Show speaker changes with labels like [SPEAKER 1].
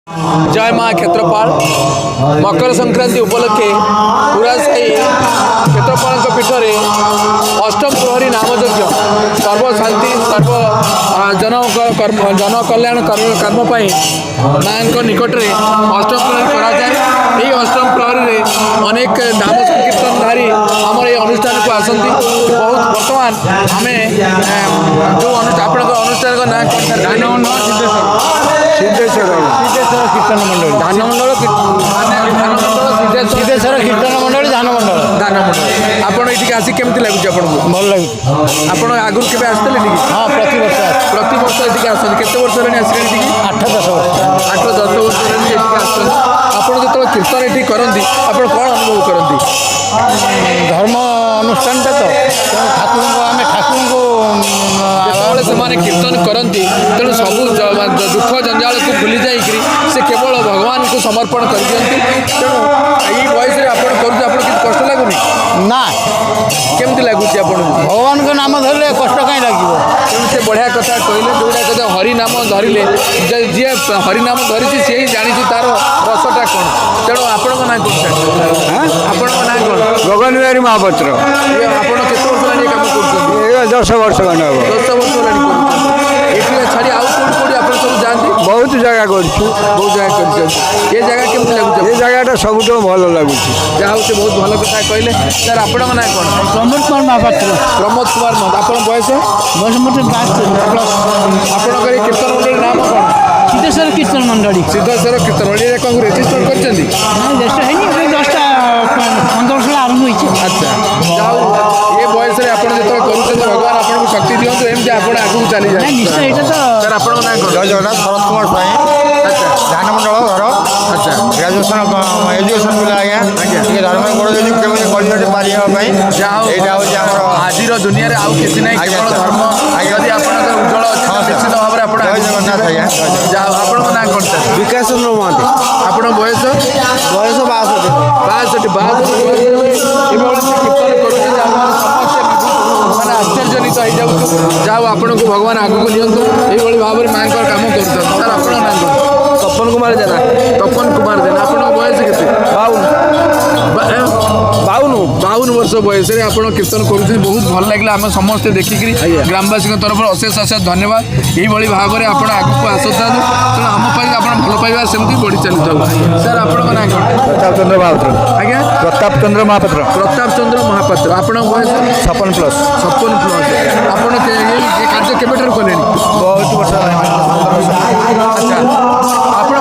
[SPEAKER 1] जय माँ क्षेत्रपाल मकर संक्रांति उपलक्षे पूरा साई क्षेत्रपाल पीठ में अष्टम प्रहरी नामयज्ञ सर्वशांति सर्व जन कल्याण कर्म माँ निकट में अष्टम प्रहरी कराए। यही अष्टम प्रहरी में अनेक नाम संकीर्तनधारी आम ये अनुष्ठान को आसती बहुत बर्तमान आम जो आपण अनुष्ठान का ना सिद्धेश्वर कीर्तन मंडल धान मंडल सिद्धेश्वर कीर्तन मंडल धान मंडल आपड़ ये आसिक केमती लगुच आपको भल लगे आप आगुरी के आसते हाँ प्रति वर्ष ये आस केते वर्ष आसिक 8-10 वर्ष 8-10 वर्ष आप जो कीर्तन ये करती आप कौन अनुभव करती
[SPEAKER 2] धर्म अनुष्ठान तो ठाकुर आम ठाकुर को
[SPEAKER 1] से कीर्तन करती तेणु सब दुख जंजाल को भूली जाइए से केवल भगवान को समर्पण कर दिखती तेणु यही बयस आप कष्ट लगुनि
[SPEAKER 2] ना
[SPEAKER 1] केमती लगुच आप
[SPEAKER 2] भगवान को नाम धरले कष्ट कहीं लगे
[SPEAKER 1] तेणु से बढ़िया कथा कहले जोटा कहते हरिनाम धरले जी हरिनाम धरी सी ही जानी तार रसटा कौन तेणु आपण ना कौन आपण ना कौन
[SPEAKER 2] गगन बिहारी महापात्र
[SPEAKER 1] आप केत वर्ष काम कर
[SPEAKER 2] 10 वर्ष खंड हम
[SPEAKER 1] 10 वर्ष ये छाड़ी आउ कौन आप सब जाती
[SPEAKER 2] बहुत जगह कर
[SPEAKER 1] बहुत जगह कर ये जगह केमती लगुच
[SPEAKER 2] ये जगह सब भल लगुच
[SPEAKER 1] जहाँ हूँ बहुत भल कथा कहले सर आपण ना कौन
[SPEAKER 2] प्रमोद कुमार महापात्र
[SPEAKER 1] प्रमोद कुमार महत आप बयस
[SPEAKER 2] मोटे
[SPEAKER 1] आपणकर कीर्तन मंडली नाम कौन
[SPEAKER 2] सिद्धेश्वर कीर्तन मंडली
[SPEAKER 1] सिद्धेश्वर कीर्तन मंडली कौन रेजिस्टर कर
[SPEAKER 2] रेस्ट है 10टा 15 आरंभ हो
[SPEAKER 1] अच्छा ये बयस आप जो कर भगवान आपको शक्ति दिखाते एमती आप आगे चली जाए
[SPEAKER 2] निश्चय ये तो
[SPEAKER 1] सर आप ना कौन
[SPEAKER 3] जय जगन्नाथ शरद कुमार स्वाई
[SPEAKER 1] अच्छा
[SPEAKER 3] ध्यान मंडल घर
[SPEAKER 1] अच्छा
[SPEAKER 3] ग्राजुएसन एजुकेशन पिला आज्ञा टे धार्मिक बड़ जी केमी कर पारि
[SPEAKER 1] आज दुनिया आउ किसी ना केवल धर्म यदि आप उज्जवल अच्छे निश्चित भाव में आप
[SPEAKER 3] जय जगन्नाथ आज्ञा
[SPEAKER 1] आपण ना कौन सर
[SPEAKER 3] विकास चंद्र महांती
[SPEAKER 1] आपण बयस
[SPEAKER 3] बयस
[SPEAKER 1] 62 माने आश्चर्यजनित हो जाऊँ जहाँ आपण को भगवान आगू नियंतु यही भाव में माँ कम कर सर आप ना
[SPEAKER 3] तपन कुमार जेना
[SPEAKER 1] तपन कुमार जेना आप बयस के 52 वर्ष बयस आप कीर्तन कर बहुत भल लगे आम समस्ते देखिकी ग्रामवासी तरफ अशेष अशेष धन्यवाद यही भाव में आप आगे आसता तेणु आम आप भल पाइबा सेमती बढ़ी चली था सर आप ना
[SPEAKER 3] प्रताप चंद्र महापात्र
[SPEAKER 1] आज्ञा
[SPEAKER 3] प्रताप चंद्र महापात्र
[SPEAKER 1] प्रताप चंद्र महापात्र आपण बयस
[SPEAKER 3] 56+।
[SPEAKER 1] 56+ आपण कार्य केवे कले
[SPEAKER 3] बहुत वर्ष
[SPEAKER 1] अच्छा आपण